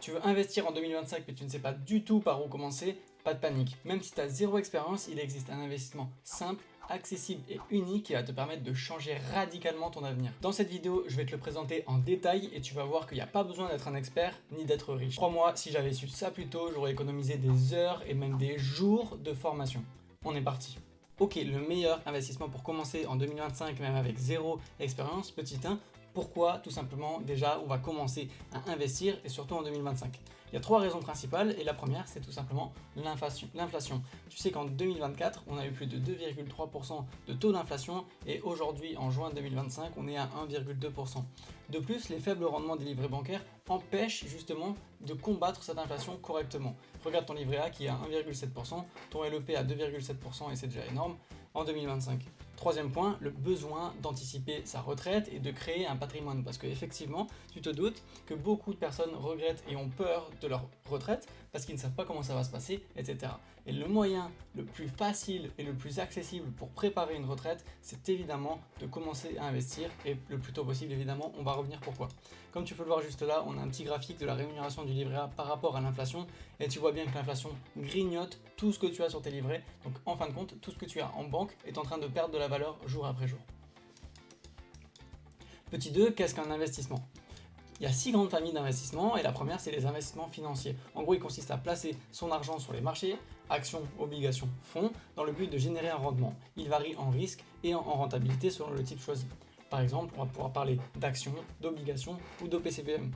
Tu veux investir en 2025 mais tu ne sais pas du tout par où commencer, pas de panique. Même si tu as zéro expérience, il existe un investissement simple, accessible et unique qui va te permettre de changer radicalement ton avenir. Dans cette vidéo, je vais te le présenter en détail et tu vas voir qu'il n'y a pas besoin d'être un expert ni d'être riche. Crois-moi, si j'avais su ça plus tôt, j'aurais économisé des heures et même des jours de formation. On est parti. Ok, le meilleur investissement pour commencer en 2025, même avec zéro expérience, petit 1, pourquoi? Tout simplement, déjà, on va commencer à investir et surtout en 2025. Il y a trois raisons principales et la première, c'est tout simplement l'inflation. Tu sais qu'en 2024, on a eu plus de 2,3% de taux d'inflation et aujourd'hui, en juin 2025, on est à 1,2%. De plus, les faibles rendements des livrets bancaires empêchent justement de combattre cette inflation correctement. Regarde ton livret A qui est à 1,7%, ton LEP à 2,7% et c'est déjà énorme en 2025. Troisième point, le besoin d'anticiper sa retraite et de créer un patrimoine. Parce qu'effectivement, tu te doutes que beaucoup de personnes regrettent et ont peur de leur retraite parce qu'ils ne savent pas comment ça va se passer, etc. Et le moyen le plus facile et le plus accessible pour préparer une retraite, c'est évidemment de commencer à investir et le plus tôt possible, évidemment, on va revenir pourquoi. Comme tu peux le voir juste là, on a un petit graphique de la rémunération du livret A par rapport à l'inflation et tu vois bien que l'inflation grignote tout ce que tu as sur tes livrets. Donc en fin de compte, tout ce que tu as en banque est en train de perdre de la valeur jour après jour. Petit 2, qu'est-ce qu'un investissement? Il y a 6 grandes familles d'investissements et la première c'est les investissements financiers. En gros il consiste à placer son argent sur les marchés, actions, obligations, fonds, dans le but de générer un rendement. Il varie en risque et en rentabilité selon le type choisi. Par exemple, on va pouvoir parler d'actions, d'obligations ou d'OPCVM.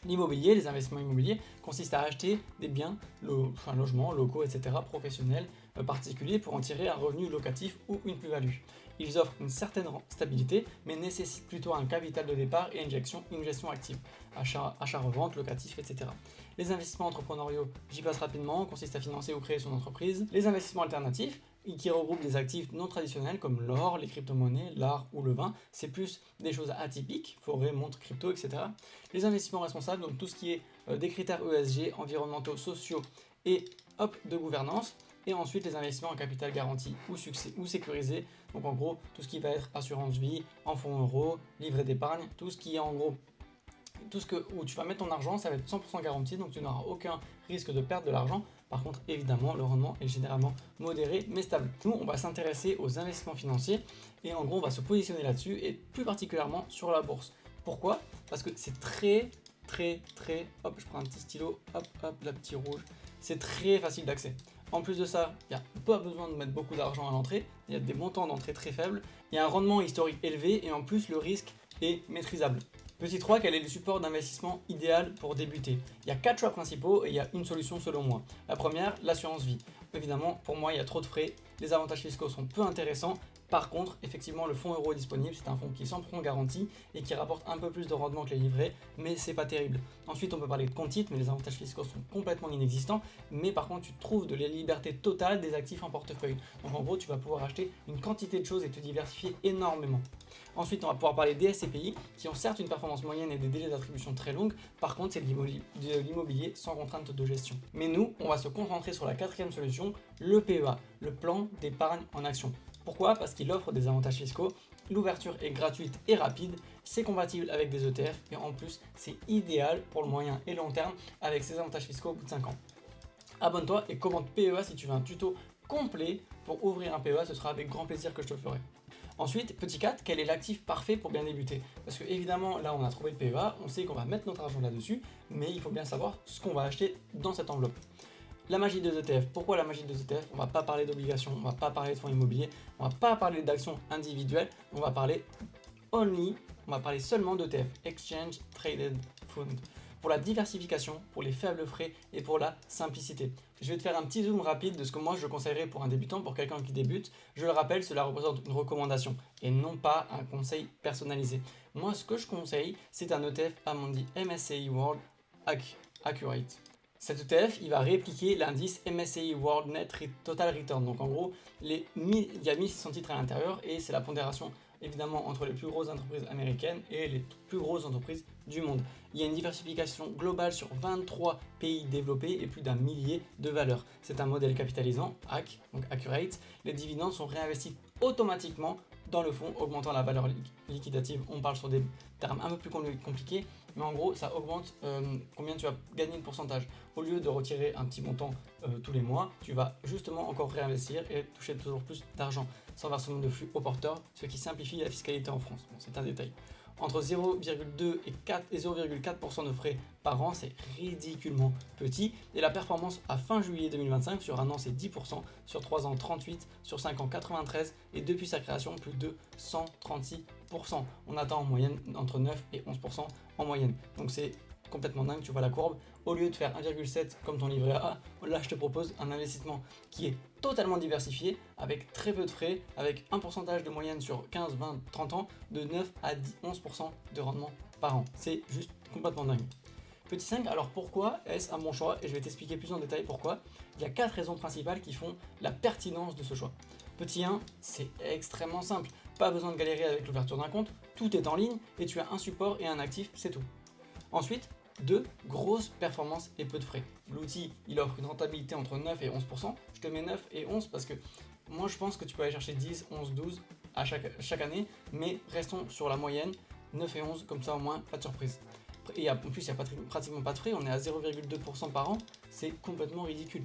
L'immobilier, les investissements immobiliers, consistent à acheter des biens, logements, locaux, etc., professionnels, particuliers pour en tirer un revenu locatif ou une plus-value. Ils offrent une certaine stabilité, mais nécessitent plutôt un capital de départ et une gestion active, achat-revente, locatif, etc. Les investissements entrepreneuriaux, j'y passe rapidement, consistent à financer ou créer son entreprise. Les investissements alternatifs, qui regroupent des actifs non traditionnels comme l'or, les crypto-monnaies, l'art ou le vin, c'est plus des choses atypiques, forêt, montres, crypto, etc. Les investissements responsables, donc tout ce qui est des critères ESG, environnementaux, sociaux et de gouvernance. Et ensuite les investissements en capital garanti ou sécurisé, donc en gros tout ce qui va être assurance vie, en fonds euros, livret d'épargne, tout ce qui est en gros où tu vas mettre ton argent, ça va être 100% garanti, donc tu n'auras aucun risque de perdre de l'argent. Par contre, évidemment, le rendement est généralement modéré mais stable. Nous, on va s'intéresser aux investissements financiers et en gros, on va se positionner là-dessus et plus particulièrement sur la bourse. Pourquoi? Parce que c'est très, hop, je prends un petit stylo, hop, la petite rouge, c'est très facile d'accès. En plus de ça, il n'y a pas besoin de mettre beaucoup d'argent à l'entrée, il y a des montants d'entrée très faibles, il y a un rendement historique élevé et en plus le risque est maîtrisable. Petit 3, quel est le support d'investissement idéal pour débuter? Il y a 4 choix principaux et il y a une solution selon moi. La première, l'assurance vie. Évidemment, pour moi, il y a trop de frais, les avantages fiscaux sont peu intéressants. Par contre, effectivement, le fonds euro est disponible, c'est un fonds qui est 100% garanti et qui rapporte un peu plus de rendement que les livrets, mais c'est pas terrible. Ensuite, on peut parler de compte titres, mais les avantages fiscaux sont complètement inexistants, mais par contre, tu trouves de la liberté totale des actifs en portefeuille. Donc en gros, tu vas pouvoir acheter une quantité de choses et te diversifier énormément. Ensuite, on va pouvoir parler des SCPI, qui ont certes une performance moyenne et des délais d'attribution très longues, par contre, c'est de l'immobilier sans contrainte de gestion. Mais nous, on va se concentrer sur la quatrième solution, le PEA, le plan d'épargne en action. Pourquoi? Parce qu'il offre des avantages fiscaux, l'ouverture est gratuite et rapide, c'est compatible avec des ETF et en plus c'est idéal pour le moyen et long terme avec ses avantages fiscaux au bout de 5 ans. Abonne-toi et commente PEA si tu veux un tuto complet pour ouvrir un PEA, ce sera avec grand plaisir que je te le ferai. Ensuite, petit 4, quel est l'actif parfait pour bien débuter? Parce que évidemment, là on a trouvé le PEA, on sait qu'on va mettre notre argent là-dessus, mais il faut bien savoir ce qu'on va acheter dans cette enveloppe. La magie des ETF. Pourquoi la magie des ETF? On va pas parler d'obligations, on va pas parler de fonds immobiliers, on va pas parler d'actions individuelles, on va parler seulement d'ETF, Exchange Traded Fund. Pour la diversification, pour les faibles frais et pour la simplicité. Je vais te faire un petit zoom rapide de ce que moi je conseillerais pour un débutant, pour quelqu'un qui débute. Je le rappelle, cela représente une recommandation et non pas un conseil personnalisé. Moi, ce que je conseille, c'est un ETF Amundi MSCI World Accurate. Cet ETF, il va répliquer l'indice MSCI World Net Total Return. Donc en gros, il y a 1600 titres à l'intérieur et c'est la pondération évidemment entre les plus grosses entreprises américaines et les plus grosses entreprises du monde. Il y a une diversification globale sur 23 pays développés et plus d'un millier de valeurs. C'est un modèle capitalisant, donc Accurate. Les dividendes sont réinvestis automatiquement dans le fond, augmentant la valeur liquidative. On parle sur des termes un peu plus compliqués, mais en gros, ça augmente combien tu vas gagner de pourcentage. Au lieu de retirer un petit montant tous les mois, tu vas justement encore réinvestir et toucher toujours plus d'argent, sans versement de flux au porteur, ce qui simplifie la fiscalité en France. Bon, c'est un détail. Entre 0,2 et 0,4% de frais par an, c'est ridiculement petit. Et la performance à fin juillet 2025, sur un an c'est 10%, sur 3 ans 38%, sur 5 ans 93%, et depuis sa création plus de 136%. On atteint en moyenne entre 9 et 11% en moyenne. Donc c'est complètement dingue, tu vois la courbe. Au lieu de faire 1,7 comme ton livret A, là je te propose un investissement qui est totalement diversifié, avec très peu de frais, avec un pourcentage de moyenne sur 15, 20, 30 ans de 9 à 11% de rendement par an. C'est juste complètement dingue. Petit 5, alors pourquoi est-ce un bon choix? Et je vais t'expliquer plus en détail pourquoi. Il y a 4 raisons principales qui font la pertinence de ce choix. Petit 1, c'est extrêmement simple. Pas besoin de galérer avec l'ouverture d'un compte, tout est en ligne et tu as un support et un actif, c'est tout. Ensuite, 2, grosses performances et peu de frais. L'outil, il offre une rentabilité entre 9 et 11%. Je te mets 9 et 11 parce que moi je pense que tu peux aller chercher 10, 11, 12 à chaque année, mais restons sur la moyenne, 9 et 11, comme ça au moins pas de surprise. Et en plus, il n'y a pratiquement pas de frais, on est à 0,2% par an, c'est complètement ridicule.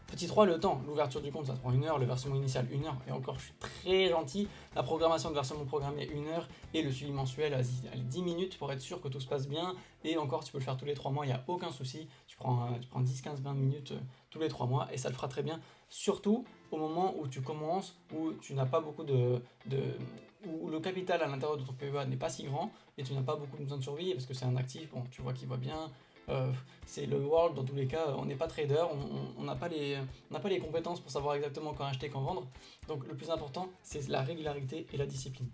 Petit 3, le temps. L'ouverture du compte, ça prend 1 heure, le versement initial 1 heure, et encore, je suis très gentil. La programmation de versement programmé 1 heure, et le suivi mensuel à 10 minutes pour être sûr que tout se passe bien. Et encore, tu peux le faire tous les 3 mois, il n'y a aucun souci. Tu prends 10, 15, 20 minutes tous les 3 mois, et ça le fera très bien. Surtout au moment où tu commences, où tu n'as pas beaucoup où le capital à l'intérieur de ton PEA n'est pas si grand, et tu n'as pas beaucoup besoin de surveiller, parce que c'est un actif, bon, tu vois qu'il va bien. C'est le world, dans tous les cas, on n'est pas trader, on n'a pas les compétences pour savoir exactement quand acheter, quand vendre. Donc le plus important, c'est la régularité et la discipline.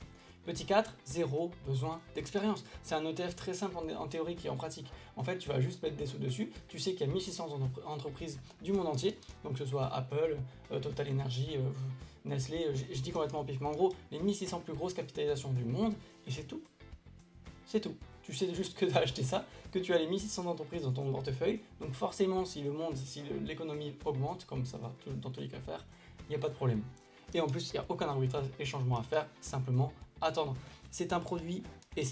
Petit 4, zéro besoin d'expérience. C'est un ETF très simple en théorique et en pratique. En fait, tu vas juste mettre des sous dessus. Tu sais qu'il y a 1600 entreprises du monde entier, donc que ce soit Apple, Total Energy, Nestlé, je dis complètement au pif, mais en gros, les 1600 plus grosses capitalisations du monde, et c'est tout. C'est tout. Tu sais juste que tu as acheté ça, que tu as les 1600 entreprises dans ton portefeuille, donc forcément si l'économie augmente, comme ça va dans tous les cas faire, il n'y a pas de problème. Et en plus, il n'y a aucun arbitrage et changement à faire, simplement attendre. C'est un produit, et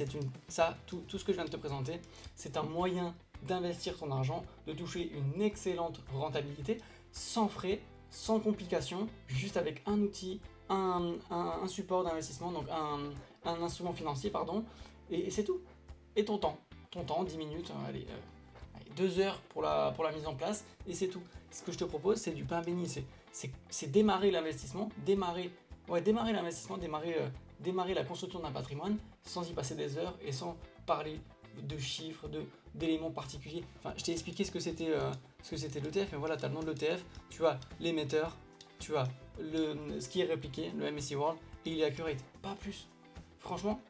tout ce que je viens de te présenter, c'est un moyen d'investir ton argent, de toucher une excellente rentabilité, sans frais, sans complications, juste avec un outil, un support d'investissement, donc un instrument financier, pardon, et c'est tout. Et ton temps, 10 minutes, 2 heures pour la mise en place, et c'est tout. Ce que je te propose, c'est du pain béni, c'est démarrer l'investissement, démarrer la construction d'un patrimoine sans y passer des heures et sans parler de chiffres, d'éléments particuliers. Enfin, je t'ai expliqué ce que c'était l'ETF, mais voilà, tu as le nom de l'ETF, tu as l'émetteur, tu as ce qui est répliqué, le MSCI World, et il est accurate, pas plus. Franchement,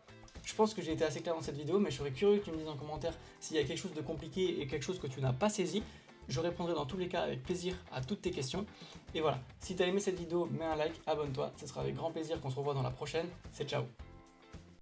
je pense que j'ai été assez clair dans cette vidéo, mais je serais curieux que tu me dises en commentaire s'il y a quelque chose de compliqué et quelque chose que tu n'as pas saisi. Je répondrai dans tous les cas avec plaisir à toutes tes questions. Et voilà, si tu as aimé cette vidéo, mets un like, abonne-toi, ce sera avec grand plaisir qu'on se revoit dans la prochaine. C'est ciao.